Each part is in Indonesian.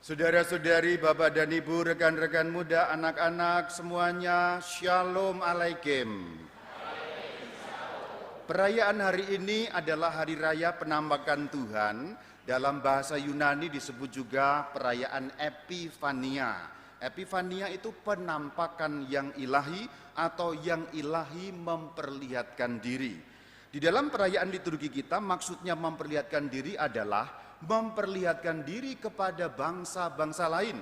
Saudara-saudari, Bapak dan Ibu, rekan-rekan muda, anak-anak semuanya, Shalom Alaikum. Perayaan hari ini adalah hari raya penampakan Tuhan. Dalam bahasa Yunani disebut juga perayaan Epifania. Epifania itu penampakan yang ilahi atau yang ilahi memperlihatkan diri. Di dalam perayaan liturgi kita, maksudnya memperlihatkan diri adalah memperlihatkan diri kepada bangsa-bangsa lain.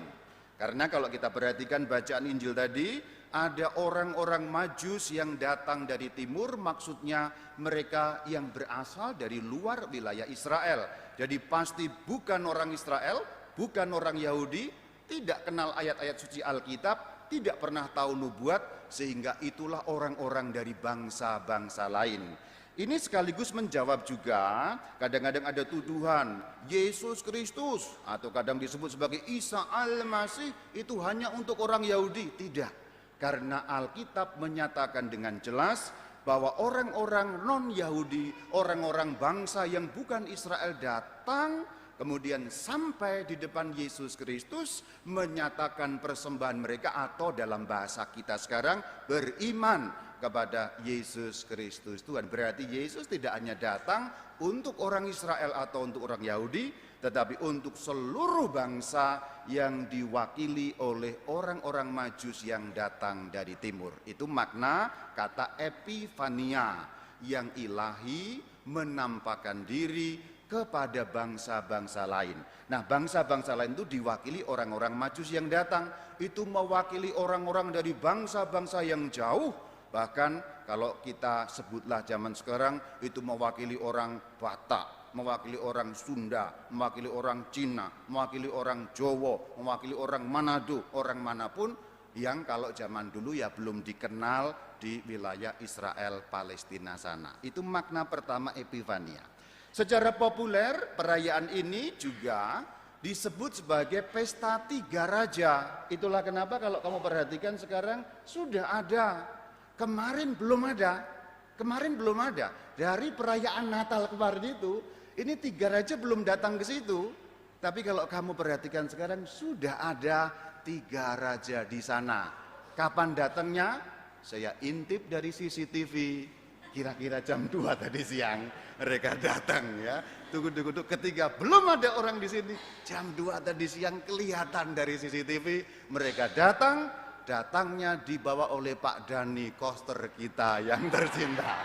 Karena kalau kita perhatikan bacaan Injil tadi, ada orang-orang Majus yang datang dari timur, maksudnya mereka yang berasal dari luar wilayah Israel. Jadi pasti bukan orang Israel, bukan orang Yahudi, tidak kenal ayat-ayat suci Alkitab, tidak pernah tahu nubuat, sehingga itulah orang-orang dari bangsa-bangsa lain. Ini sekaligus menjawab juga, kadang-kadang ada tuduhan, Yesus Kristus, atau kadang disebut sebagai Isa Al-Masih, itu hanya untuk orang Yahudi. Tidak, karena Alkitab menyatakan dengan jelas bahwa orang-orang non-Yahudi, orang-orang bangsa yang bukan Israel datang, kemudian sampai di depan Yesus Kristus menyatakan persembahan mereka, atau dalam bahasa kita sekarang beriman kepada Yesus Kristus Tuhan. Berarti Yesus tidak hanya datang untuk orang Israel atau untuk orang Yahudi, tetapi untuk seluruh bangsa yang diwakili oleh orang-orang Majus yang datang dari timur. Itu makna kata Epifania, yang ilahi menampakkan diri kepada bangsa-bangsa lain. Nah, bangsa-bangsa lain itu diwakili orang-orang Majus yang datang. Itu mewakili orang-orang dari bangsa-bangsa yang jauh. Bahkan kalau kita sebutlah zaman sekarang, itu mewakili orang Batak, mewakili orang Sunda, mewakili orang Cina, mewakili orang Jawa, mewakili orang Manado, orang manapun yang kalau zaman dulu ya belum dikenal di wilayah Israel Palestina sana. Itu makna pertama Epifania. Secara populer perayaan ini juga disebut sebagai pesta tiga raja. Itulah kenapa kalau kamu perhatikan sekarang sudah ada. Kemarin belum ada. Dari perayaan Natal kemarin itu, ini tiga raja belum datang ke situ. Tapi kalau kamu perhatikan sekarang sudah ada tiga raja di sana. Kapan datangnya? Saya intip dari CCTV. Kira-kira jam 2 tadi siang mereka datang ya. Tunggu. Ketika belum ada orang di sini, jam 2 tadi siang kelihatan dari CCTV mereka datang. Datangnya dibawa oleh Pak Dhani, koster kita yang tercinta.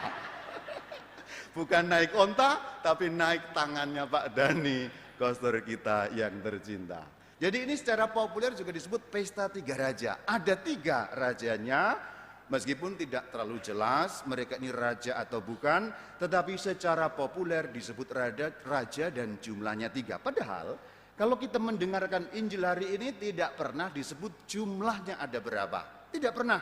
Bukan naik onta, tapi naik tangannya Pak Dhani, koster kita yang tercinta. Jadi ini secara populer juga disebut pesta tiga raja. Ada tiga rajanya, meskipun tidak terlalu jelas mereka ini raja atau bukan, tetapi secara populer disebut raja dan jumlahnya 3. Padahal kalau kita mendengarkan Injil hari ini tidak pernah disebut jumlahnya ada berapa. Tidak pernah.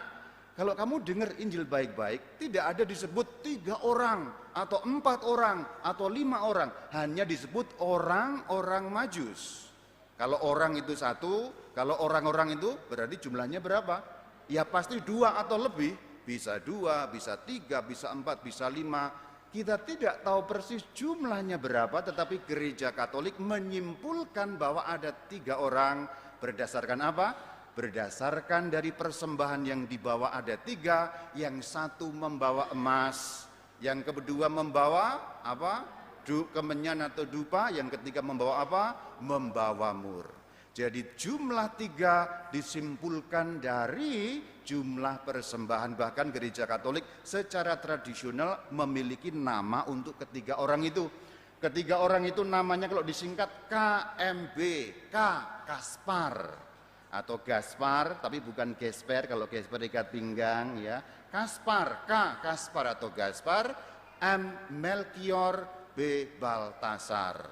Kalau kamu dengar Injil baik-baik, tidak ada disebut 3 orang, atau 4 orang, atau 5 orang. Hanya disebut orang-orang Majus. Kalau orang itu 1, kalau orang-orang itu berarti jumlahnya berapa? Ya pasti 2 atau lebih. Bisa 2, bisa 3, bisa 4, bisa 5. Kita tidak tahu persis jumlahnya berapa, tetapi Gereja Katolik menyimpulkan bahwa ada 3 orang. Berdasarkan apa? Berdasarkan dari persembahan yang dibawa ada 3, yang satu membawa emas, yang kedua membawa apa? Kemenyan atau dupa, yang ketiga membawa apa? Membawa mur. Jadi jumlah 3 disimpulkan dari jumlah persembahan. Bahkan Gereja Katolik secara tradisional memiliki nama untuk ketiga orang itu. Ketiga orang itu namanya kalau disingkat KMB, K, Kaspar. Atau Gaspar, tapi bukan Gesper, kalau Gesper ikat pinggang ya. Kaspar, K, Kaspar atau Gaspar. M, Melkior, B, Baltasar.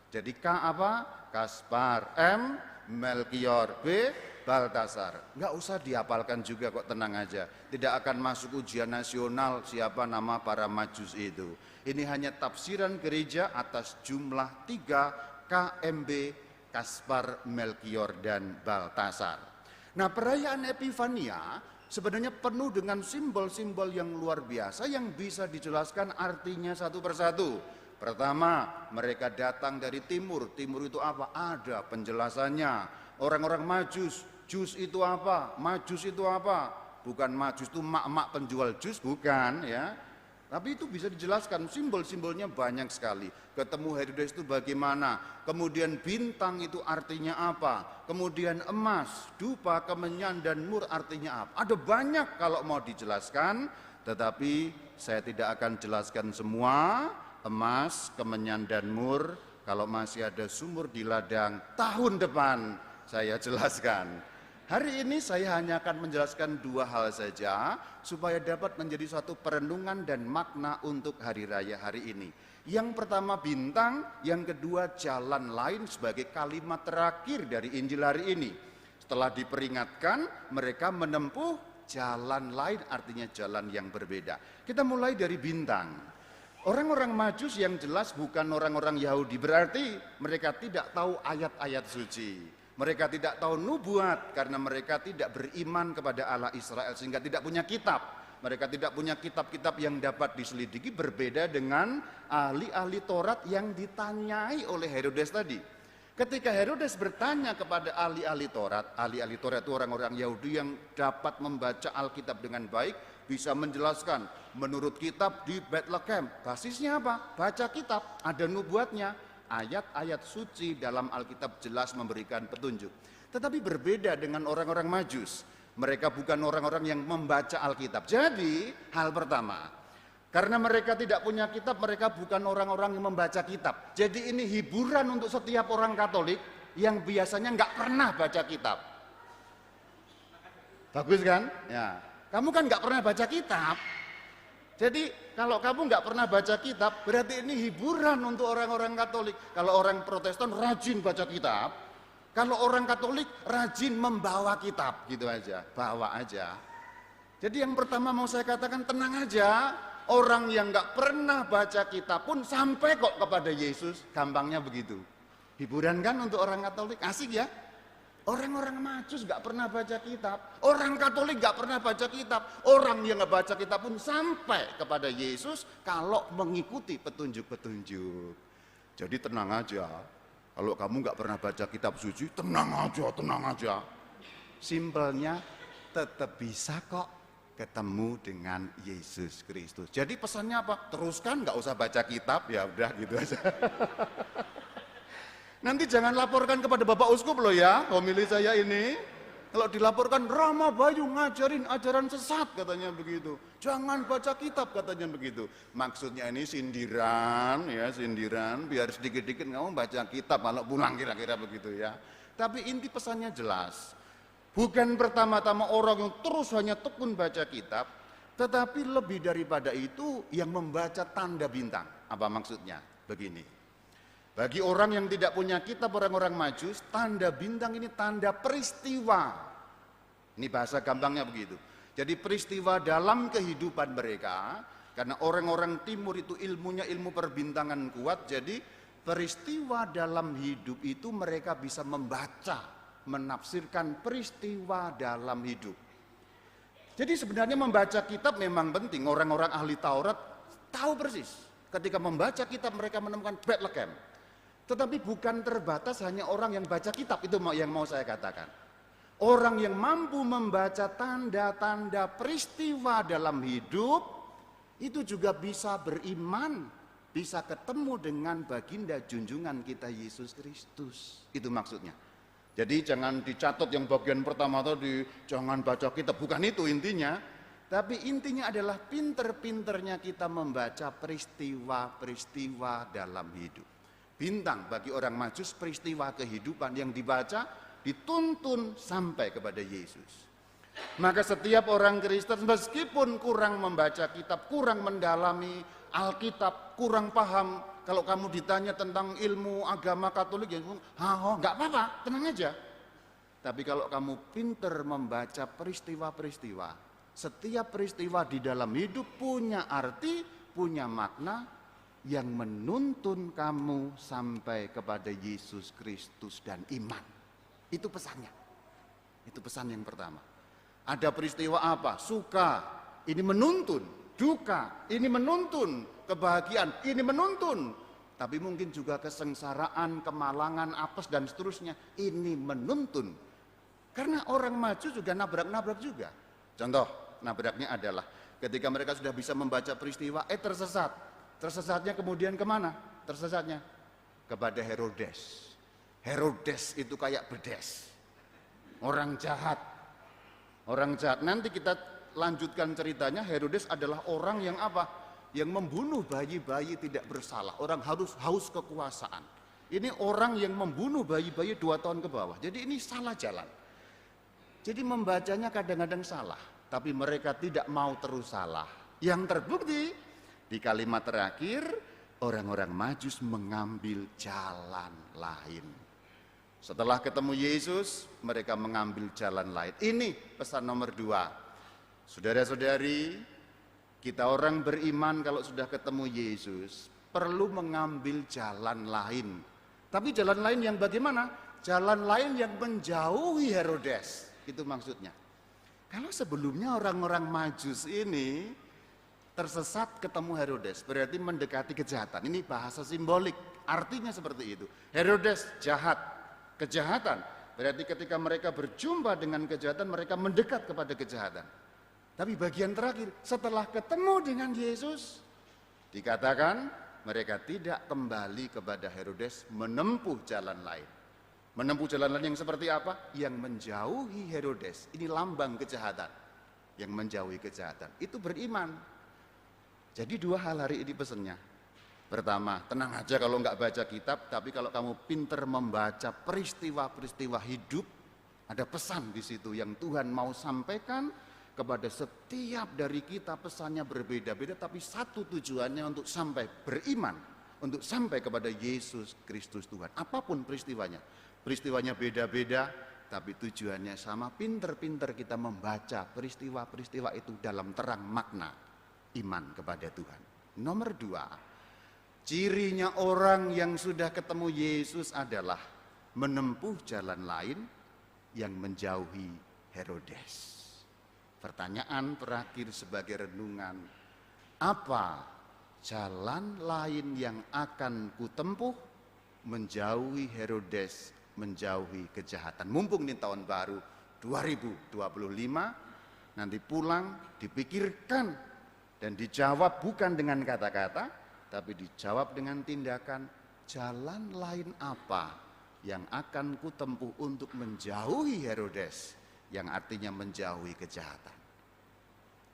Jadi K apa? Kaspar. M, Melkior. B, Baltasar. Nggak usah dihafalkan juga kok, tenang aja. Tidak akan masuk ujian nasional siapa nama para Majus itu. Ini hanya tafsiran gereja atas jumlah 3 KMB, Kaspar, Melkior, dan Baltasar. Nah, perayaan Epifania sebenarnya penuh dengan simbol-simbol yang luar biasa yang bisa dijelaskan artinya satu persatu. Pertama, mereka datang dari timur. Timur itu apa? Ada penjelasannya. Orang-orang Majus. Jus itu apa? Majus itu apa? Bukan Majus itu mak-mak penjual jus, bukan ya. Tapi itu bisa dijelaskan, simbol-simbolnya banyak sekali. Ketemu Herodes itu bagaimana? Kemudian bintang itu artinya apa? Kemudian emas, dupa, kemenyan, dan mur artinya apa? Ada banyak kalau mau dijelaskan, tetapi saya tidak akan jelaskan semua. Emas, kemenyan, dan mur, kalau masih ada sumur di ladang, tahun depan saya jelaskan. Hari ini saya hanya akan menjelaskan dua hal saja supaya dapat menjadi suatu perenungan dan makna untuk hari raya hari ini. Yang pertama bintang, yang kedua jalan lain sebagai kalimat terakhir dari Injil hari ini. Setelah diperingatkan, mereka menempuh jalan lain, artinya jalan yang berbeda. Kita mulai dari bintang. Orang-orang Majus yang jelas bukan orang-orang Yahudi, berarti mereka tidak tahu ayat-ayat suci. Mereka tidak tahu nubuat karena mereka tidak beriman kepada Allah Israel sehingga tidak punya kitab. Mereka tidak punya kitab-kitab yang dapat diselidiki, berbeda dengan ahli-ahli Taurat yang ditanyai oleh Herodes tadi. Ketika Herodes bertanya kepada ahli-ahli Taurat itu orang-orang Yahudi yang dapat membaca Alkitab dengan baik, bisa menjelaskan menurut kitab di Bethlehem. Basisnya apa? Baca kitab, ada nubuatnya. Ayat-ayat suci dalam Alkitab jelas memberikan petunjuk. Tetapi berbeda dengan orang-orang Majus. Mereka bukan orang-orang yang membaca Alkitab. Jadi hal pertama, karena mereka tidak punya kitab, mereka bukan orang-orang yang membaca kitab. Jadi ini hiburan untuk setiap orang Katolik yang biasanya nggak pernah baca kitab. Bagus kan? Ya. Kamu kan nggak pernah baca kitab. Jadi kalau kamu nggak pernah baca kitab, berarti ini hiburan untuk orang-orang Katolik. Kalau orang Protestan rajin baca kitab, kalau orang Katolik rajin membawa kitab, gitu aja, bawa aja. Jadi yang pertama mau saya katakan, tenang aja. Orang yang nggak pernah baca kitab pun sampai kok kepada Yesus, gampangnya begitu. Hiburan kan untuk orang Katolik, asik ya. Orang-orang Majus nggak pernah baca kitab, orang Katolik nggak pernah baca kitab, orang yang nggak baca kitab pun sampai kepada Yesus kalau mengikuti petunjuk-petunjuk. Jadi tenang aja, kalau kamu nggak pernah baca kitab suci, tenang aja. Simpelnya tetap bisa kok ketemu dengan Yesus Kristus. Jadi pesannya apa? Teruskan, nggak usah baca kitab, ya udah gitu aja. Nanti jangan laporkan kepada Bapak Uskup loh ya, homili saya ini. Kalau dilaporkan, Rama Bayu ngajarin ajaran sesat katanya begitu. Jangan baca kitab katanya begitu. Maksudnya ini sindiran ya, sindiran biar sedikit-sedikit kamu baca kitab kalau pulang kira-kira begitu ya. Tapi inti pesannya jelas. Bukan pertama-tama orang yang terus hanya tekun baca kitab, tetapi lebih daripada itu yang membaca tanda bintang. Apa maksudnya? Begini. Bagi orang yang tidak punya kitab, orang-orang Majus, tanda bintang ini tanda peristiwa. Ini bahasa gampangnya begitu. Jadi peristiwa dalam kehidupan mereka, karena orang-orang timur itu ilmunya ilmu perbintangan kuat, jadi peristiwa dalam hidup itu mereka bisa membaca, menafsirkan peristiwa dalam hidup. Jadi sebenarnya membaca kitab memang penting. Orang-orang ahli Taurat tahu persis. Ketika membaca kitab mereka menemukan Bethlehem. Tetapi bukan terbatas hanya orang yang baca kitab, itu yang mau saya katakan. Orang yang mampu membaca tanda-tanda peristiwa dalam hidup, itu juga bisa beriman, bisa ketemu dengan baginda junjungan kita Yesus Kristus. Itu maksudnya. Jadi jangan dicatat yang bagian pertama tadi, jangan baca kitab, bukan itu intinya. Tapi intinya adalah pinter-pinternya kita membaca peristiwa-peristiwa dalam hidup. Bintang bagi orang Majus peristiwa kehidupan yang dibaca dituntun sampai kepada Yesus. Maka setiap orang Kristen meskipun kurang membaca kitab, kurang mendalami Alkitab, kurang paham, kalau kamu ditanya tentang ilmu agama Katolik, ya nggak apa-apa, tenang aja. Tapi kalau kamu pinter membaca peristiwa-peristiwa, setiap peristiwa di dalam hidup punya arti, punya makna, yang menuntun kamu sampai kepada Yesus Kristus dan iman. Itu pesannya. Itu pesan yang pertama. Ada peristiwa apa? Suka, ini menuntun. Duka, ini menuntun. Kebahagiaan, ini menuntun. tapi mungkin juga kesengsaraan, kemalangan, apes dan seterusnya. Ini menuntun. Karena orang maju juga nabrak-nabrak juga. Contoh nabraknya adalah ketika mereka sudah bisa membaca peristiwa, tersesat. Tersesatnya kemudian kemana? Tersesatnya kepada Herodes. Herodes itu kayak bedes. Orang jahat. Orang jahat. Nanti kita lanjutkan ceritanya. Herodes adalah orang yang apa? Yang membunuh bayi-bayi tidak bersalah. Orang harus haus kekuasaan. Ini orang yang membunuh bayi-bayi 2 tahun ke bawah. Jadi ini salah jalan. Jadi membacanya kadang-kadang salah. Tapi mereka tidak mau terus salah. Yang terbukti di kalimat terakhir, orang-orang Majus mengambil jalan lain. Setelah ketemu Yesus, mereka mengambil jalan lain. Ini pesan nomor 2. Saudara-saudari, kita orang beriman kalau sudah ketemu Yesus, perlu mengambil jalan lain. Tapi jalan lain yang bagaimana? Jalan lain yang menjauhi Herodes. Itu maksudnya. Kalau sebelumnya orang-orang Majus ini tersesat ketemu Herodes, berarti mendekati kejahatan. Ini bahasa simbolik, artinya seperti itu. Herodes jahat, kejahatan. Berarti ketika mereka berjumpa dengan kejahatan, mereka mendekat kepada kejahatan. Tapi bagian terakhir, setelah ketemu dengan Yesus, dikatakan mereka tidak kembali kepada Herodes, menempuh jalan lain. Menempuh jalan lain yang seperti apa? Yang menjauhi Herodes. Ini lambang kejahatan. Yang menjauhi kejahatan. Itu beriman. Jadi 2 hal hari ini pesannya. Pertama, tenang aja kalau nggak baca kitab, tapi kalau kamu pinter membaca peristiwa-peristiwa hidup, ada pesan di situ yang Tuhan mau sampaikan kepada setiap dari kita. Pesannya berbeda-beda, tapi satu tujuannya untuk sampai beriman, untuk sampai kepada Yesus Kristus Tuhan. Apapun peristiwanya, peristiwanya beda-beda, tapi tujuannya sama. Pinter-pinter kita membaca peristiwa-peristiwa itu dalam terang makna iman kepada Tuhan. Nomor 2, cirinya orang yang sudah ketemu Yesus adalah menempuh jalan lain yang menjauhi Herodes. Pertanyaan terakhir sebagai renungan, apa jalan lain yang akan kutempuh menjauhi Herodes, menjauhi kejahatan? Mumpung ini tahun baru 2025, nanti pulang dipikirkan dan dijawab bukan dengan kata-kata, tapi dijawab dengan tindakan. Jalan lain apa yang akan kutempuh untuk menjauhi Herodes, yang artinya menjauhi kejahatan?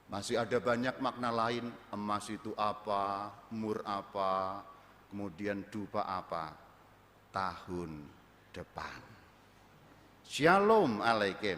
Masih ada banyak makna lain. Emas itu apa, mur apa, kemudian dupa apa, tahun depan. Shalom alaikum.